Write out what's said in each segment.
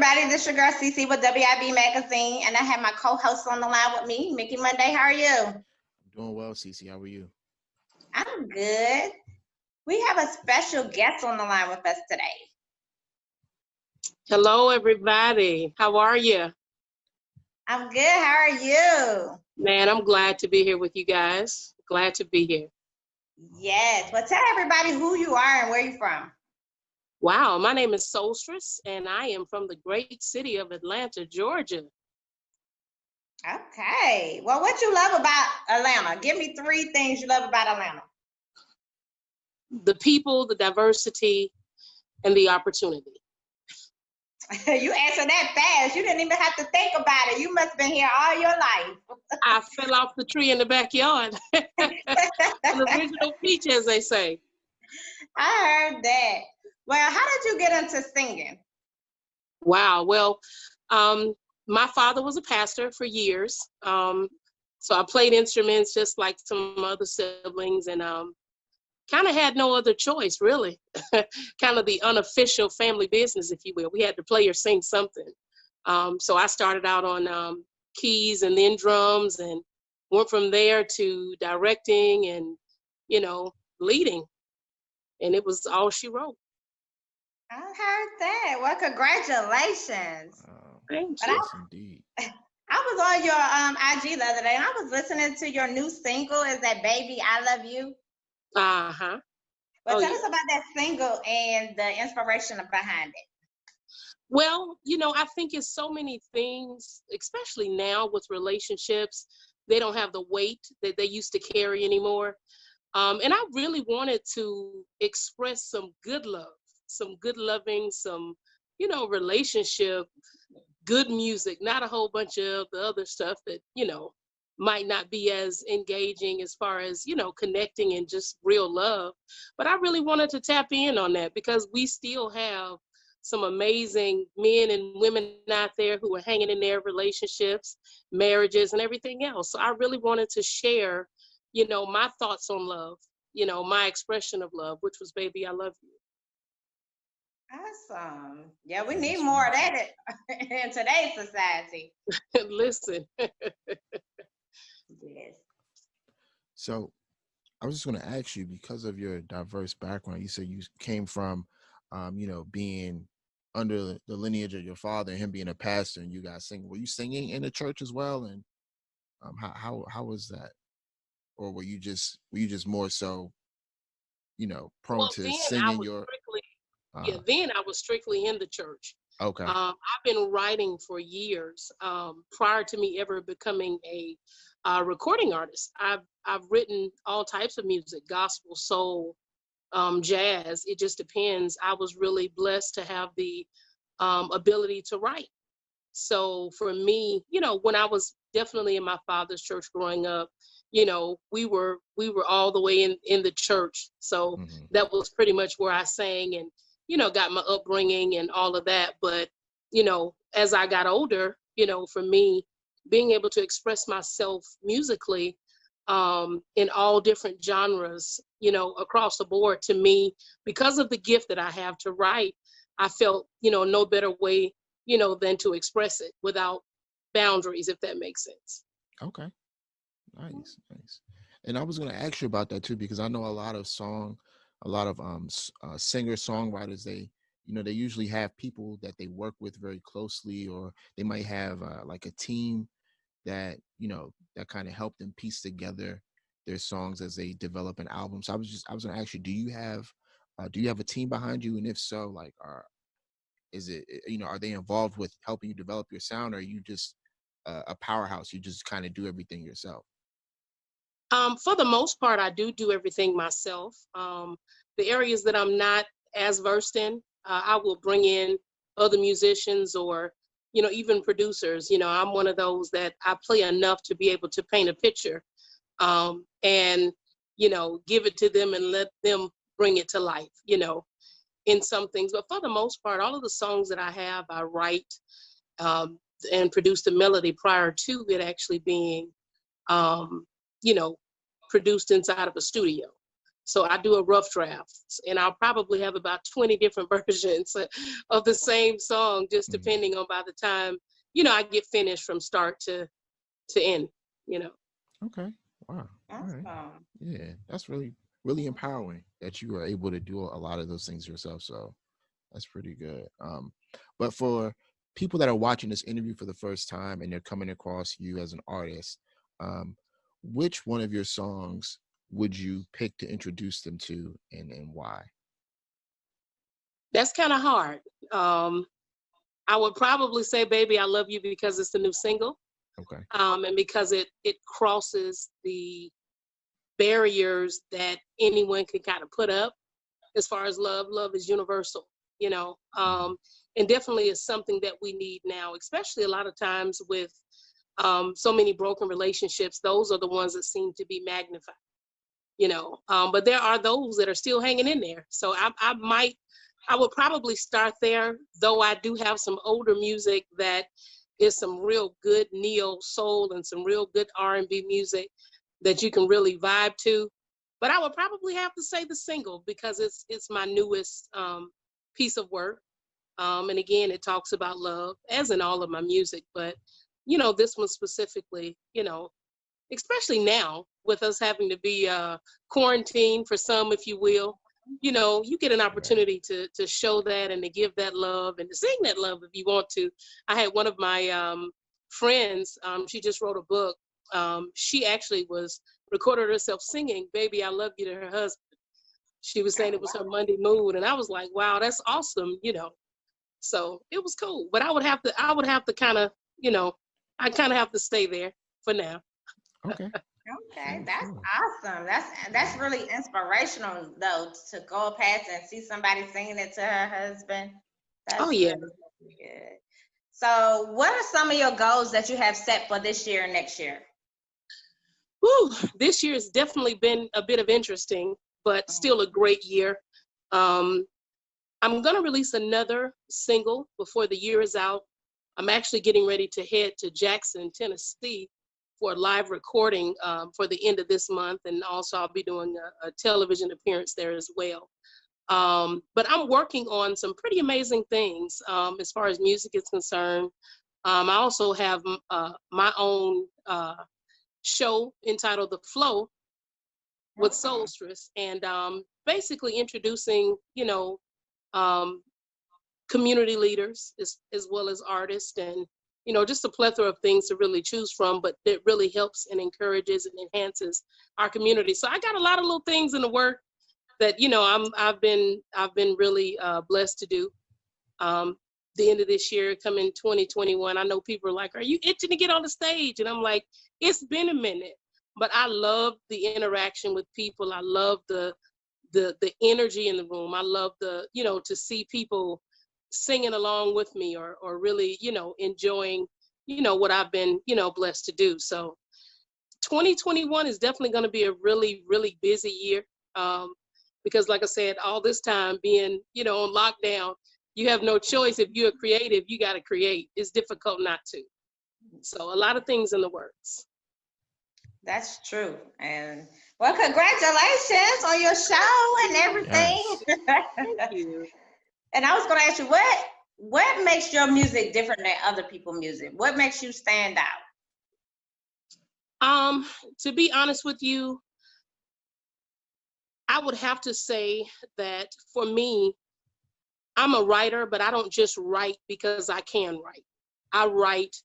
everybody. This is your girl CC with WIB Magazine, and I have my co-host on the line with me, Mickey Monday. How are you? I'm doing well, CC. How are you? I'm good. We have a special guest on the line with us today. Hello, everybody. How are you? I'm good. How are you? Man, I'm glad to be here with you guys. Glad to be here. Yes. Well, tell everybody who you are and where you're from. Wow, my name is SoulStress, and I am from the great city of Atlanta, Georgia. Okay. Well, what you love about Atlanta? Give me 3 things you love about Atlanta. The people, the diversity, and the opportunity. You answered that fast. You didn't even have to think about it. You must have been here all your life. I fell off the tree in the backyard. An original peach, as they say. I heard that. Well, how did you get into singing? Wow. Well, my father was a pastor for years. So I played instruments just like some other siblings, and kind of had no other choice, really. Kind of the unofficial family business, if you will. We had to play or sing something. So I started out on keys and then drums, and went from there to directing and, leading. And it was all she wrote. I heard that. Well, congratulations. Thank you. you. Yes, indeed. I was on your IG the other day, and I was listening to your new single. Is that Baby, I Love You? Uh-huh. Well, tell us about that single and the inspiration behind it. Well, I think it's so many things, especially now with relationships, they don't have the weight that they used to carry anymore. And I really wanted to express some good love, some good loving, some, relationship, good music, not a whole bunch of the other stuff that, might not be as engaging as far as, connecting and just real love. But I really wanted to tap in on that because we still have some amazing men and women out there who are hanging in their relationships, marriages, and everything else. So I really wanted to share, my thoughts on love, my expression of love, which was Baby, I Love You. Awesome. Yeah, we need more of that in today's society. Listen. Yes. So I was just going to ask you, because of your diverse background, you said you came from, being under the lineage of your father and him being a pastor, and you guys singing. Were you singing in the church as well? And how was that? Or were you just more so, prone to singing your? Then I was strictly in the church. Okay. I've been writing for years. Prior to me ever becoming a recording artist, I've written all types of music: gospel, soul, jazz. It just depends. I was really blessed to have the ability to write. So for me, when I was definitely in my father's church growing up, we were all the way in the church. So that was pretty much where I sang and, got my upbringing and all of that. But, as I got older, for me, being able to express myself musically in all different genres, across the board, to me, because of the gift that I have to write, I felt, no better way, than to express it without boundaries, if that makes sense. Okay. Nice. And I was going to ask you about that too, because I know a lot of singer songwriters, they usually have people that they work with very closely, or they might have like a team that, that kind of help them piece together their songs as they develop an album. So I was going to ask you, do you have a team behind you? And if so, like, are they involved with helping you develop your sound, or are you just a powerhouse? You just kind of do everything yourself? For the most part, I do everything myself. The areas that I'm not as versed in, I will bring in other musicians or, even producers. I'm one of those that I play enough to be able to paint a picture and, give it to them and let them bring it to life, in some things. But for the most part, all of the songs that I have, I write and produce the melody prior to it actually being, produced inside of a studio. So I do a rough draft, and I'll probably have about 20 different versions of the same song, just depending on by the time, I get finished from start to end, Okay. Wow. All right. Awesome. Yeah, that's really, really empowering that you are able to do a lot of those things yourself. So that's pretty good. But for people that are watching this interview for the first time and they're coming across you as an artist, which one of your songs would you pick to introduce them to, and why? That's kind of hard. I would probably say Baby I Love You, because it's the new single. Okay. And because it crosses the barriers that anyone can kind of put up as far as love. Love is universal, and definitely is something that we need now, especially a lot of times with so many broken relationships. Those are the ones that seem to be magnified, but there are those that are still hanging in there. So I would probably start there, though I do have some older music that is some real good neo soul and some real good R&B music that you can really vibe to. But I would probably have to say the single, because it's my newest piece of work. And again, it talks about love, as in all of my music. But, this one specifically, especially now with us having to be quarantined for some, if you will, you get an opportunity to show that and to give that love and to sing that love if you want to. I had one of my friends, she just wrote a book. She actually recorded herself singing Baby I Love You to her husband. She was saying it was her Monday mood, and I was like, wow, that's awesome, So it was cool. But I would have to kind of, I kind of have to stay there for now. Okay. Okay, Sure, that's sure. awesome. That's really inspirational though, to go past and see somebody singing it to her husband. Oh That's yeah. really good. So, what are some of your goals that you have set for this year and next year? Whew, this year has definitely been a bit of interesting, but still a great year. Um, I'm gonna release another single before the year is out. I'm actually getting ready to head to Jackson, Tennessee for a live recording for the end of this month. And also I'll be doing a television appearance there as well. But I'm working on some pretty amazing things as far as music is concerned. I also have my own show entitled The Flow with SoulStress, and basically introducing, um, community leaders as well as artists, and just a plethora of things to really choose from, but it really helps and encourages and enhances our community. So I got a lot of little things in the work that I've been really blessed to do. The end of this year, coming 2021, I know people are like, are you itching to get on the stage? And I'm like, it's been a minute, but I love the interaction with people. I love the energy in the room. I love to see people singing along with me, or really, enjoying, what I've been, blessed to do. So 2021 is definitely going to be a really, really busy year. Because like I said, all this time being, on lockdown, you have no choice. If you're creative, you got to create. It's difficult not to. So a lot of things in the works. That's true. And well, congratulations on your show and everything. Yes. Thank you. And I was going to ask you, what makes your music different than other people's music? What makes you stand out? To be honest with you, I would have to say that for me, I'm a writer, but I don't just write because I can write. I write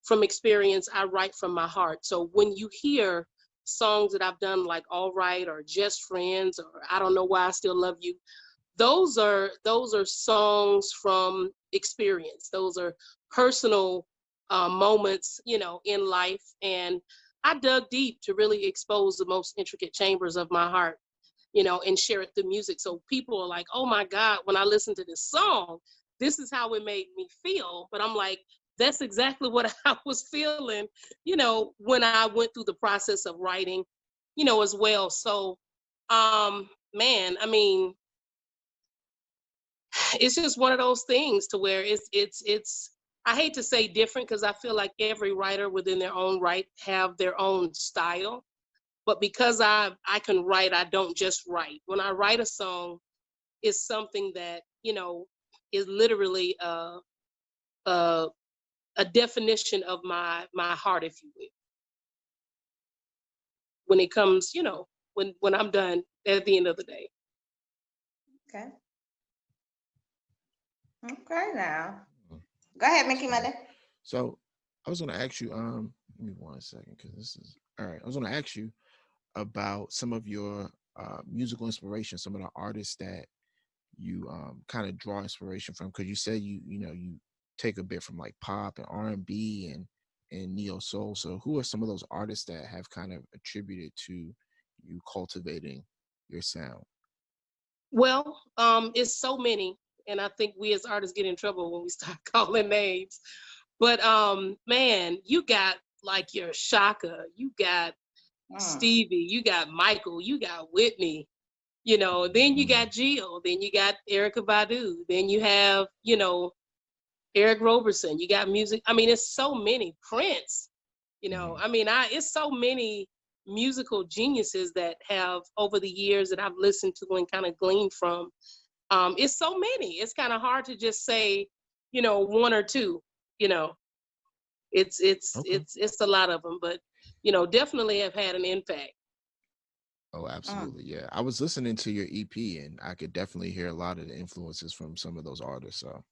from experience. I write from my heart. So when you hear songs that I've done, like All Right or Just Friends or I Don't Know Why I Still Love You, those are songs from experience. Those are personal moments, in life. And I dug deep to really expose the most intricate chambers of my heart, and share it through music. So people are like, oh my God, when I listen to this song, this is how it made me feel. But I'm like, that's exactly what I was feeling, when I went through the process of writing, as well. So, man, I mean, it's just one of those things to where it's I hate to say different, because I feel like every writer within their own right have their own style. But because I can write, I don't just write. When I write a song, it's something that, is literally a definition of my heart, if you will. When it comes, when I'm done at the end of the day. Okay. Okay now. Go ahead, Mickey Mother. So I was gonna ask you, give me 1 second, because this is all right. I was gonna ask you about some of your musical inspiration, some of the artists that you kind of draw inspiration from, because you said you take a bit from like pop and R&B and neo soul. So who are some of those artists that have kind of attributed to you cultivating your sound? Well, it's so many, and I think we as artists get in trouble when we start calling names. But man, you got like your Shaka, you got Stevie, you got Michael, you got Whitney, then you got Jill, then you got Erykah Badu, then you have, Eric Roberson, you got music. I mean, it's so many. Prince, it's so many musical geniuses that have over the years that I've listened to and kind of gleaned from. It's so many. It's kind of hard to just say, one or two. It's a lot of them, but definitely have had an impact. Oh, absolutely. Yeah. I was listening to your EP and I could definitely hear a lot of the influences from some of those artists. So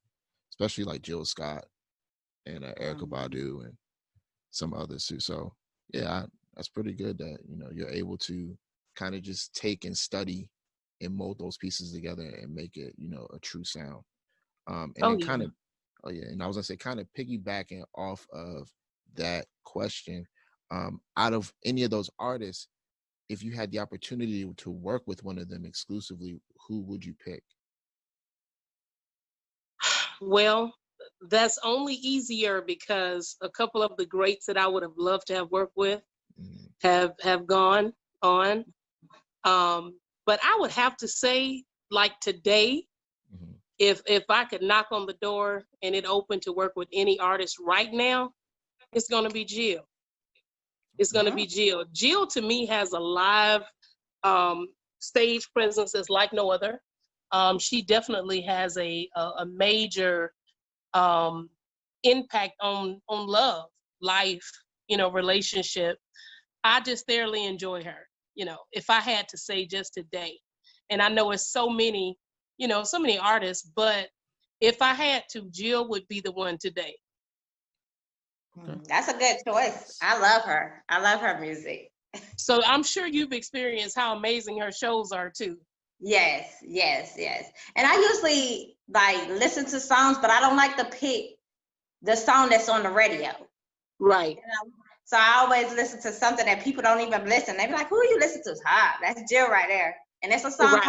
especially like Jill Scott and Erykah Badu and some others too. So yeah, that's pretty good that, you're able to kind of just take and study and mold those pieces together and make it, a true sound. And then kind of, and I was gonna say kind of piggybacking off of that question, out of any of those artists, if you had the opportunity to work with one of them exclusively, who would you pick? Well, that's only easier because a couple of the greats that I would have loved to have worked with have gone on. But I would have to say, like today, if I could knock on the door and it opened to work with any artist right now, it's gonna be Jill. It's gonna be Jill. Jill to me has a live stage presence that's like no other. She definitely has a major impact on love, life, relationship. I just thoroughly enjoy her, if I had to say just today. And I know it's so many, so many artists, but if I had to, Jill would be the one today. That's a good choice. I love her. I love her music. So I'm sure you've experienced how amazing her shows are too. Yes. And I usually like listen to songs, but I don't like to pick the song that's on the radio. Right. So I always listen to something that people don't even listen. They be like, who you listen to? That's Jill right there. And it's a song called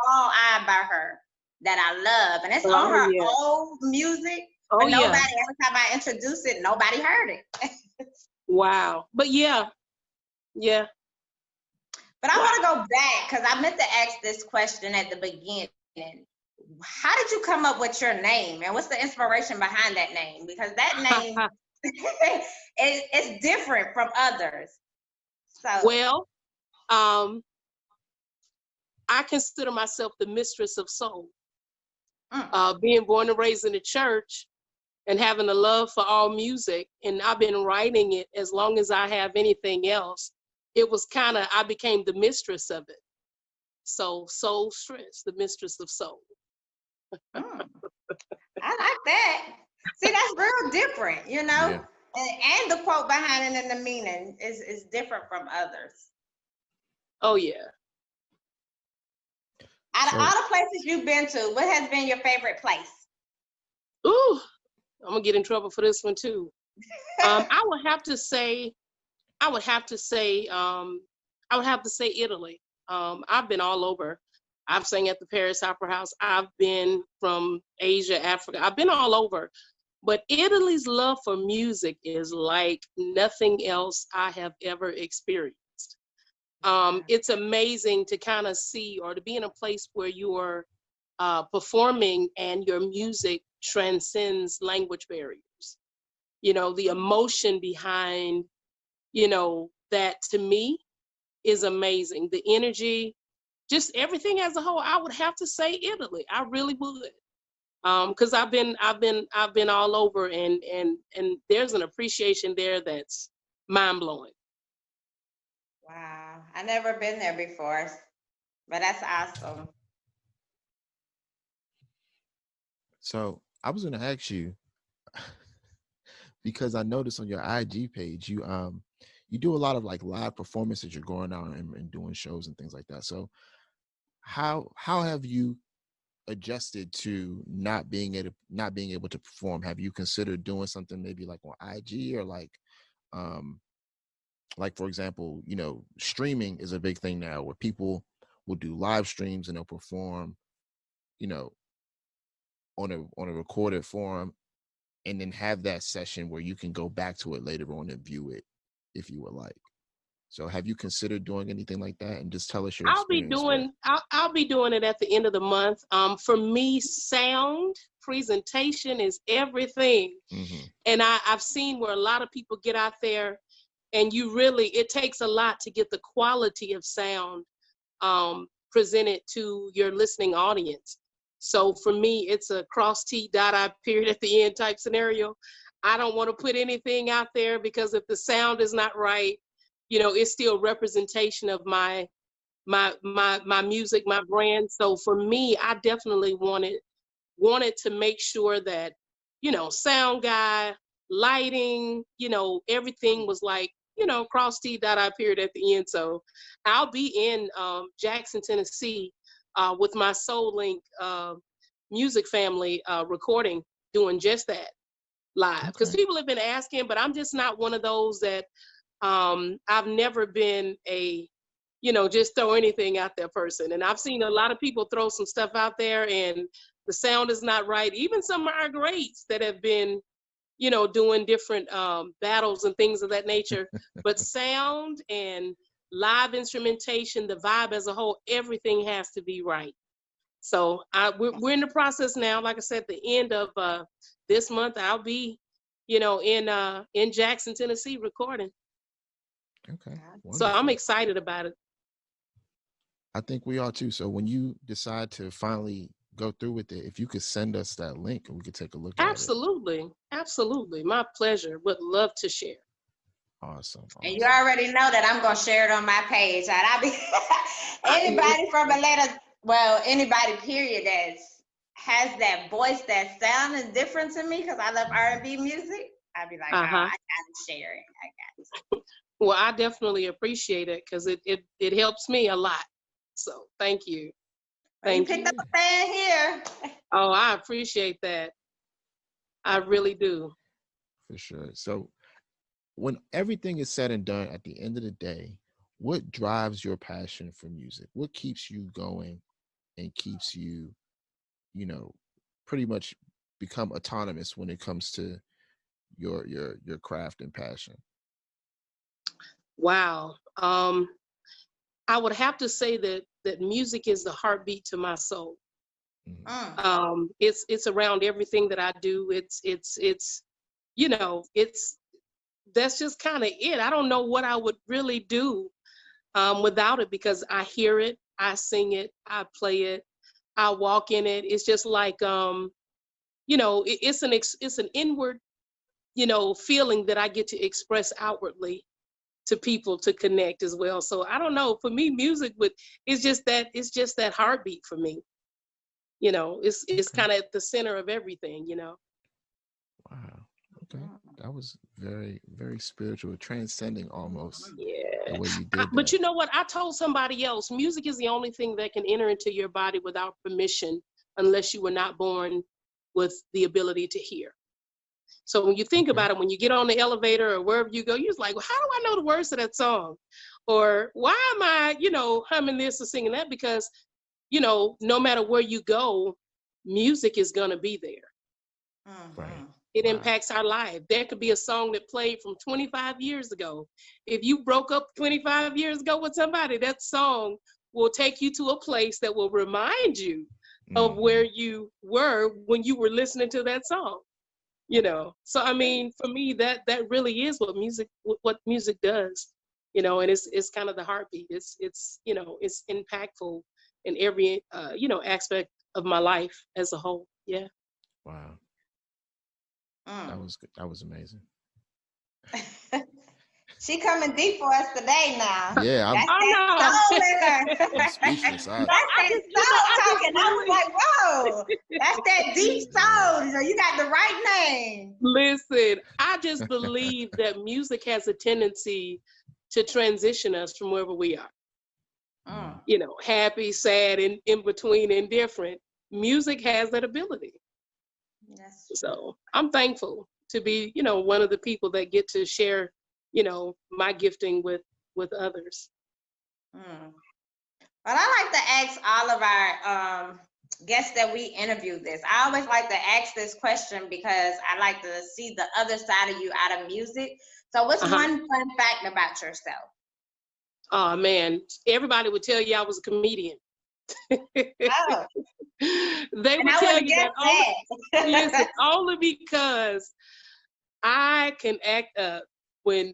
All I by her that I love. And it's on her old music. But nobody, every time I introduce it, nobody heard it. Wow. But yeah. But I want to go back because I meant to ask this question at the beginning. How did you come up with your name? And what's the inspiration behind that name? Because that name it's different from others. So well, I consider myself the mistress of soul. Being born and raised in the church and having a love for all music, and I've been writing it as long as I have anything else. It was I became the mistress of it. So SoulStress, the mistress of soul. I like that. See, that's real different, Yeah. And the quote behind it and the meaning is different from others. Oh yeah. Out of all the places you've been to, what has been your favorite place? Ooh, I'm gonna get in trouble for this one too. I would have to say Italy. I've been all over. I've sang at the Paris Opera House. I've been from Asia, Africa. I've been all over. But Italy's love for music is like nothing else I have ever experienced. It's amazing to kind of see or to be in a place where you're performing and your music transcends language barriers. The emotion behind, that to me is amazing. The energy, just everything as a whole. I would have to say Italy. I really would. Because I've been all over, and there's an appreciation there that's mind blowing. Wow, I never been there before, but that's awesome. So I was going to ask you, because I noticed on your IG page, you do a lot of like live performances. You're going out and doing shows and things like that. So how have you adjusted to not being able to perform? Have you considered doing something maybe like on IG, or like for example, streaming is a big thing now where people will do live streams and they'll perform, on a recorded form, and then have that session where you can go back to it later on and view it if you would like. So have you considered doing anything like that? And just tell us your experience. I'll be doing it at the end of the month. For me, sound presentation is everything. Mm-hmm. And I've seen where a lot of people get out there, and it takes a lot to get the quality of sound presented to your listening audience. So for me, it's a cross T dot I period at the end type scenario. I don't want to put anything out there, because if the sound is not right, it's still representation of my music, my brand. So for me, I definitely wanted to make sure that, sound guy, lighting, everything was like, cross T dot I period at the end. So I'll be in Jackson, Tennessee, with my Soul Link music family recording, doing just that live. Because people have been asking, but I'm just not one of those that I've never been a, just throw anything out there person. And I've seen a lot of people throw some stuff out there and the sound is not right. Even some of our greats that have been, doing different battles and things of that nature. But sound and live instrumentation, the vibe as a whole, everything has to be right. So we're in the process now. Like I said, at the end of this month, I'll be, in Jackson, Tennessee, recording. Okay. Wonderful. So I'm excited about it. I think we are too. So when you decide to finally go through with it, if you could send us that link and we could take a look at it. Absolutely. My pleasure. Would love to share. Awesome. And you already know that I'm going to share it on my page. And I'll be anybody from Atlanta, anybody period that has that voice that sounds different to me, because I love R&B music. I'll be like, I got to share it. I got to. Well, I definitely appreciate it, because it helps me a lot. So thank you. Thank you. You picked up a fan here. Oh, I appreciate that. I really do. For sure. So when everything is said and done, at the end of the day, what drives your passion for music? What keeps you going and keeps you, pretty much become autonomous when it comes to your craft and passion? Wow. I would have to say that music is the heartbeat to my soul. Mm-hmm. It's around everything that I do. It's that's just kind of it. I don't know what I would really do without it, because I hear it, I sing it, I play it, I walk in it. It's just like it's an inward feeling that I get to express outwardly to people, to connect as well. So I don't know, for me, music it's just that heartbeat for me. It's kind of at the center of everything. Wow. Okay. That was very, very spiritual, transcending almost. Yeah. The way you did that. But you know what? I told somebody else, music is the only thing that can enter into your body without permission, unless you were not born with the ability to hear. So when you think about it, when you get on the elevator or wherever you go, you're just like, well, how do I know the words to that song? Or why am I, humming this or singing that? Because, no matter where you go, music is going to be there. Right. It impacts our life. There could be a song that played from 25 years ago. If you broke up 25 years ago with somebody, that song will take you to a place that will remind you of where you were when you were listening to that song. So I mean, for me, that really is what music does. you know, and it's kind of the heartbeat. It's you know, it's impactful in every you know, aspect of my life as a whole. Yeah. Wow. That was good. That was amazing. She coming deep for us today now. Yeah, That's that soul in her. I'm speechless. That's that soul talking. I was like, whoa, that's that deep soul. You know, you got the right name. Listen, I just believe that music has a tendency to transition us from wherever we are. You know, happy, sad, and in between, indifferent. Music has that ability. Yes. So I'm thankful to be, you know, one of the people that get to share, you know, my gifting with others. Well, I like to ask all of our guests that we interview this. I always like to ask this question because I like to see the other side of you out of music. So what's one fun fact about yourself? Oh man, everybody would tell you I was a comedian. Oh. They would tell you that listen, only because I can act up. When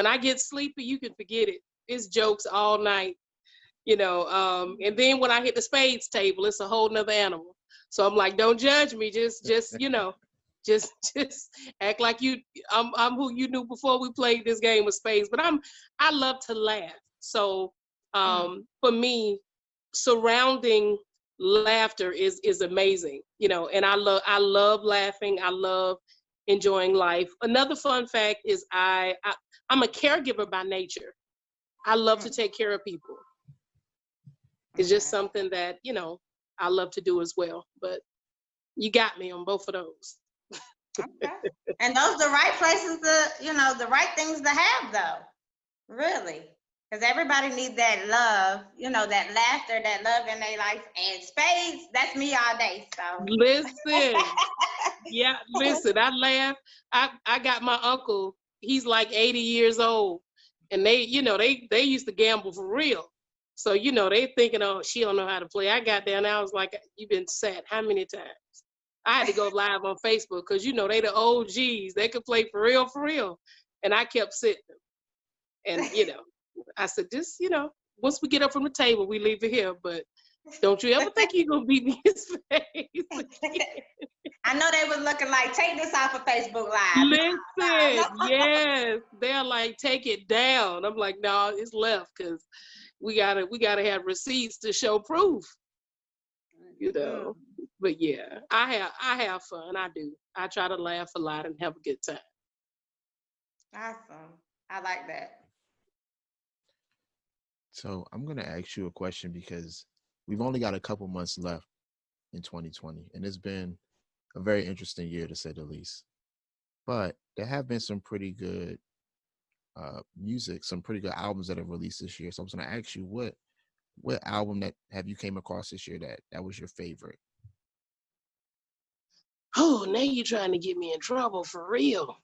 I get sleepy, you can forget it. It's jokes all night, you know. And then when I hit the spades table, it's a whole nother animal. So I'm like, don't judge me. Just you know, just act like I'm who you knew before we played this game of spades. But I love to laugh. So for me, surrounding laughter is amazing, you know, and I love laughing. I love enjoying life. Another fun fact is I'm a caregiver by nature. I love to take care of people. It's just something that, you know, I love to do as well. But you got me on both of those. Okay. And those the right places to, you know, the right things to have though. Really. Because everybody needs that love, you know, that laughter, that love in their life. And spades, that's me all day. So listen. Yeah, listen, I laugh. I got my uncle, he's like 80 years old. And they, you know, they used to gamble for real. So, you know, they thinking, oh, she don't know how to play. I got there and I was like, you've been sat how many times? I had to go live on Facebook because, you know, they the OGs. They could play for real, for real. And I kept sitting. And, you know, I said, this, you know, once we get up from the table, we leave it here. But don't you ever think you're going to beat me in space. I know they was looking like, take this off of Facebook Live. Listen, yes. They're like, take it down. I'm like, no, it's left because we gotta have receipts to show proof. You know. But yeah, I have fun. I do. I try to laugh a lot and have a good time. Awesome. I like that. So I'm gonna ask you a question because we've only got a couple months left in 2020, and it's been a very interesting year to say the least. But there have been some pretty good music, some pretty good albums that have released this year. So I was gonna ask you what album that have you came across this year that was your favorite? Oh, now you're trying to get me in trouble for real.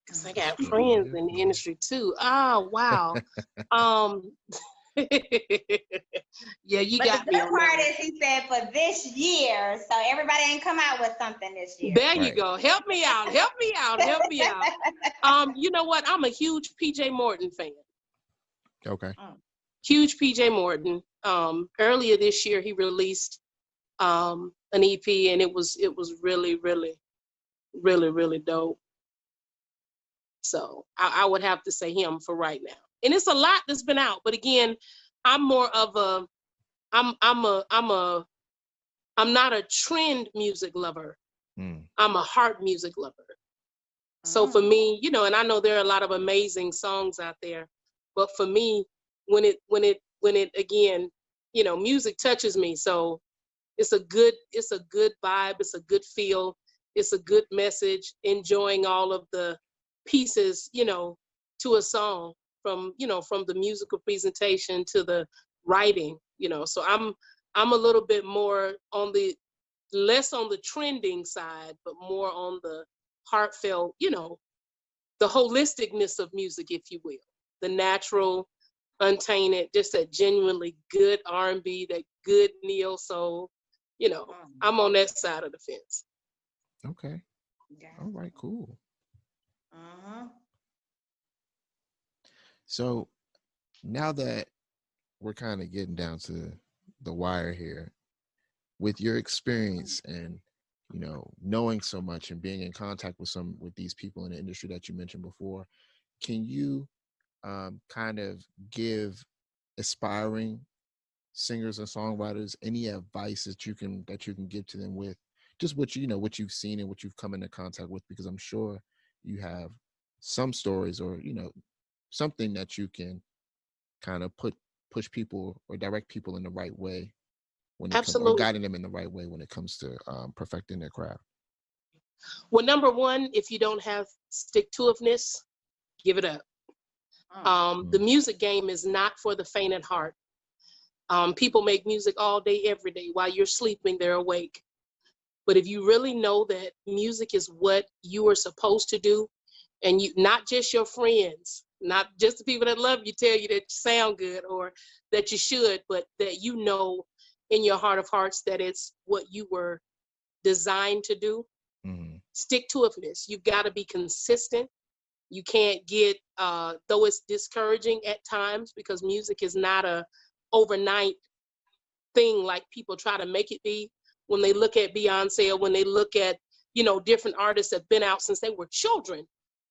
Because I got friends in the industry too. Oh, wow. Yeah, you got me. But the good part is he said for this year, so everybody ain't come out with something this year. There you go. Help me out. Help me out. Help me out. You know what? I'm a huge PJ Morton fan. Okay. Huge PJ Morton. Earlier this year, he released an EP, and it was really, really, really, really dope. So I would have to say him for right now. And it's a lot that's been out, but again, I'm more of a I'm not a trend music lover. I'm a heart music lover. So for me, you know, and I know there are a lot of amazing songs out there, but for me, when it again, you know, music touches me. So it's a good vibe, it's a good feel, it's a good message, enjoying all of the pieces, you know, to a song, from, you know, from the musical presentation to the writing, you know. So I'm a little bit more on the less on the trending side, but more on the heartfelt, you know, the holisticness of music, if you will, the natural, untainted, just that genuinely good R&B, that good neo soul. You know, I'm on that side of the fence. Okay. All right, cool. So now that we're kind of getting down to the wire here, with your experience and knowing so much and being in contact with these people in the industry that you mentioned before, can you kind of give aspiring singers and songwriters any advice that you can give to them with just what what you've seen and what you've come into contact with? Because I'm sure you have some stories or something that you can kind of push people or direct people in the right way when it comes, or Absolutely. guiding them in the right way when it comes to perfecting their craft. Well, number one, if you don't have stick-to-itiveness, give it up. The music game is not for the faint at heart. People make music all day, every day. While you're sleeping, they're awake. But if you really know that music is what you are supposed to do, and you, not just your friends, not just the people that love you tell you that you sound good or that you should, but that you know in your heart of hearts that it's what you were designed to do, stick-to-itiveness. You've got to be consistent. You can't get, though it's discouraging at times because music is not a overnight thing like people try to make it be. When they look at Beyonce or when they look at, different artists that have been out since they were children,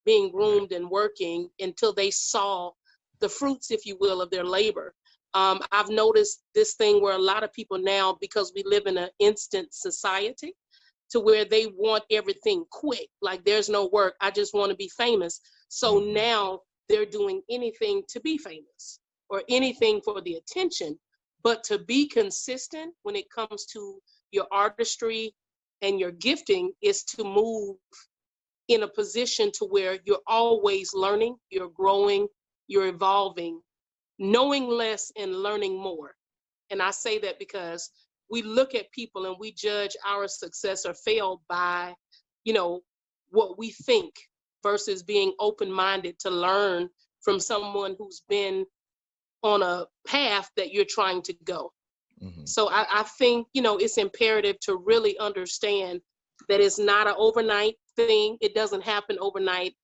being groomed and working until they saw the fruits, if you will, of their labor. I've noticed this thing where a lot of people now, because we live in an instant society, to where they want everything quick, like there's no work, I just want to be famous. So now they're doing anything to be famous or anything for the attention. But to be consistent when it comes to your artistry and your gifting is to move in a position to where you're always learning, you're growing, you're evolving, knowing less and learning more. And I say that because we look at people and we judge our success or fail by, what we think versus being open-minded to learn from someone who's been on a path that you're trying to go. So I think, it's imperative to really understand that it's not an overnight thing. It doesn't happen overnight,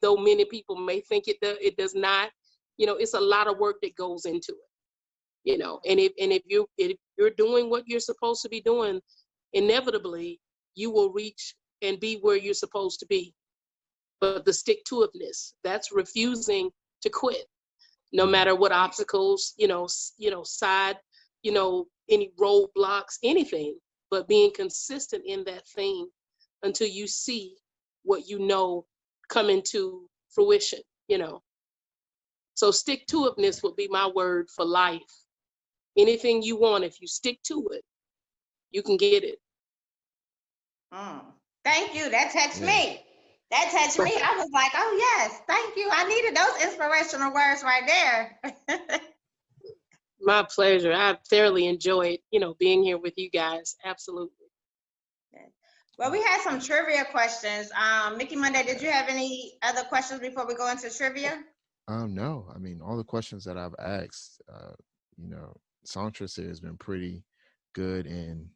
though many people may think it does not. It's a lot of work that goes into it. And if you're doing what you're supposed to be doing, inevitably you will reach and be where you're supposed to be. But the stick-to-itiveness, that's refusing to quit, no matter what obstacles, side, any roadblocks, anything, but being consistent in that thing until you see what come into fruition. So stick-to-itiveness would be my word for life. Anything you want, if you stick to it, you can get it. Thank you. That touched me. That touched me. I was like, oh yes, thank you. I needed those inspirational words right there. My pleasure. I thoroughly enjoyed, being here with you guys. Absolutely. Well, we had some trivia questions. Mickey Monday, did you have any other questions before we go into trivia? No. I mean, all the questions that I've asked, SoulStress has been pretty good in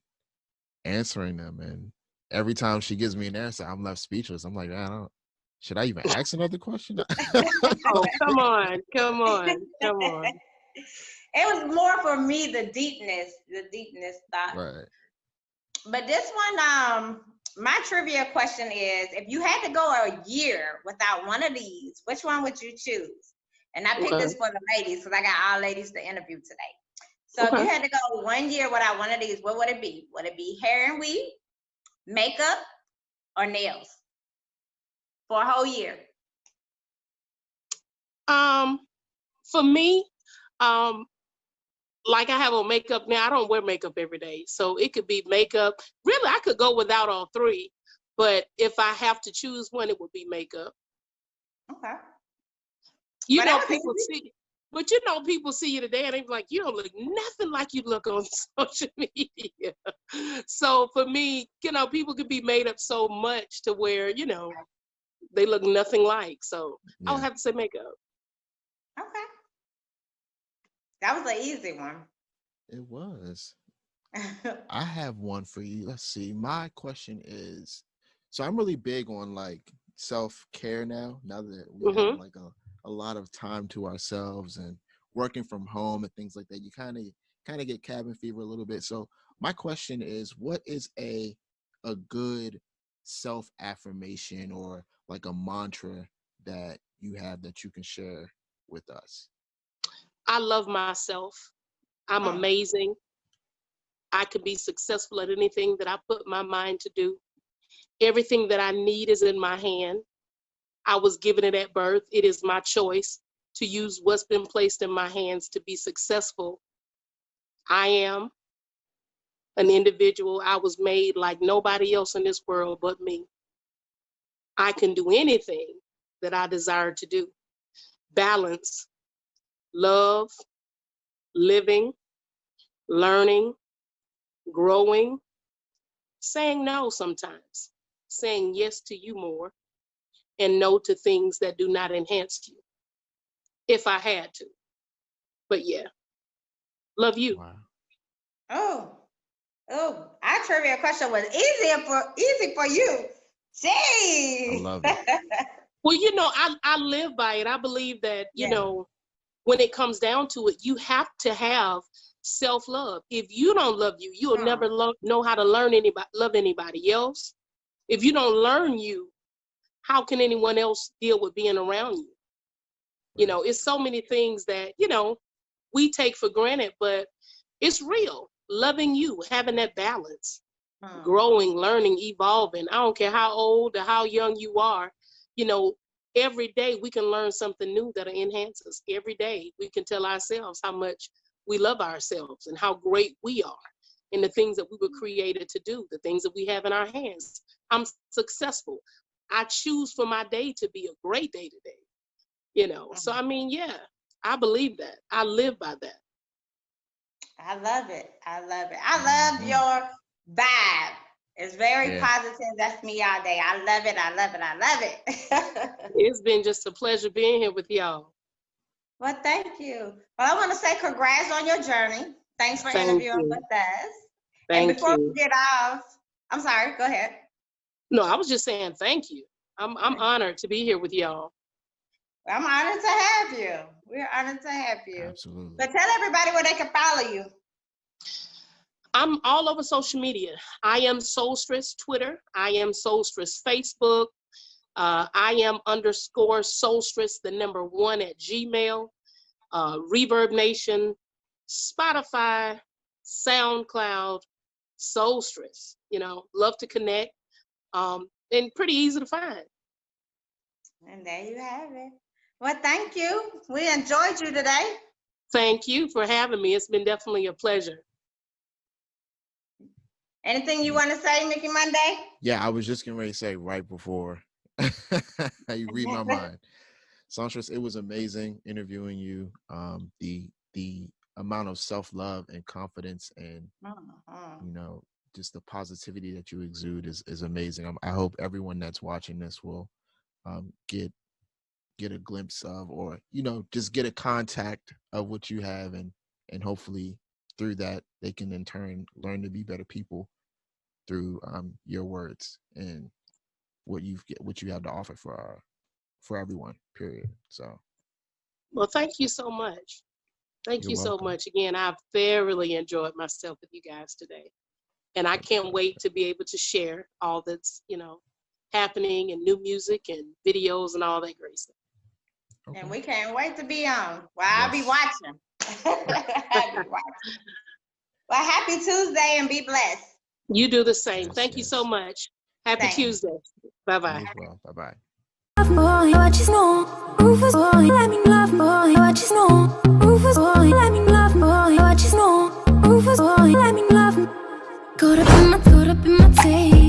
answering them, and every time she gives me an answer, I'm left speechless. I'm like, should I even ask another question? Oh, come on. It was more for me, the deepness thought. Right. But this one, my trivia question is, if you had to go a year without one of these, which one would you choose? And I picked this for the ladies because I got all ladies to interview today. So if you had to go 1 year without one of these, what would it be? Would it be hair and weave, makeup, or nails for a whole year? For me, like I have on makeup now, I don't wear makeup every day. So it could be makeup. Really, I could go without all three. But if I have to choose one, it would be makeup. Okay. People see you today and they're like, you don't look nothing like you look on social media. So for me, people could be made up so much to where, they look nothing like. So I would have to say makeup. Okay. That was an easy one. It was. I have one for you. Let's see. My question is, so I'm really big on like self-care now that we have like a lot of time to ourselves and working from home and things like that, you kind of get cabin fever a little bit. So my question is, what is a good self-affirmation or like a mantra that you have that you can share with us? I love myself. I'm amazing. I can be successful at anything that I put my mind to do. Everything that I need is in my hand. I was given it at birth. It is my choice to use what's been placed in my hands to be successful. I am an individual. I was made like nobody else in this world but me. I can do anything that I desire to do. Balance, love, living, learning, growing, saying no sometimes, saying yes to you more, and no to things that do not enhance you, if I had to. But yeah, love you. Wow. Oh, our trivia question was easy for you. Gee. I love it. Well, you know, I live by it. I believe that, you know, when it comes down to it, you have to have self-love. If you don't love you, you'll never know how to love anybody else. If you don't learn you, how can anyone else deal with being around you? You know, it's so many things that, you know, we take for granted, but it's real. Loving you, having that balance, growing, learning, evolving. I don't care how old or how young you are, you know, every day we can learn something new that enhances us. Every day we can tell ourselves how much we love ourselves and how great we are in the things that we were created to do, the things that we have in our hands. I'm successful. I choose for my day to be a great day today, you know? So, I mean, yeah, I believe that. I live by that. I love it. I love it. I love your vibe. It's very positive. That's me all day. I love it. I love it. I love it. It's been just a pleasure being here with y'all. Well, thank you. Well, I want to say congrats on your journey. Thanks for interviewing with us. And before we get off, I'm sorry, go ahead. No, I was just saying thank you. I'm honored to be here with y'all. I'm honored to have you. We're honored to have you. Absolutely. But tell everybody where they can follow you. I'm all over social media. I am SoulStress Twitter. I am SoulStress Facebook. I am _SoulStress, the number 1 at Gmail. Reverb Nation, Spotify, SoundCloud, SoulStress. You know, love to connect. And pretty easy to find. And there you have it. Well, thank you. We enjoyed you today. Thank you for having me. It's been definitely a pleasure. Anything you want to say, Mickey Monday? Yeah, I was just getting ready to say right before you read my mind. SoulStress, it was amazing interviewing you. The amount of self-love and confidence and you know, just the positivity that you exude is amazing. I hope everyone that's watching this will get a glimpse of, or you know, just get a contact of what you have, and hopefully through that they can in turn learn to be better people through your words and what you have to offer for everyone, period. So well, thank you so much. Thank you so much. Again, I've thoroughly enjoyed myself with you guys today. And I can't wait to be able to share all that's, you know, happening and new music and videos and all that great stuff. Okay. And we can't wait to be on. Well, I'll be watching. I'll be watching. Well, happy Tuesday and be blessed. You do the same. Thank you so much. Happy Tuesday. Bye-bye. Well, bye-bye. Boy, I just know. Rufus, boy, let me love, boy, I just know. Rufus, boy, let me love, boy, I just know. Rufus, boy, let me love. Caught up in my tape.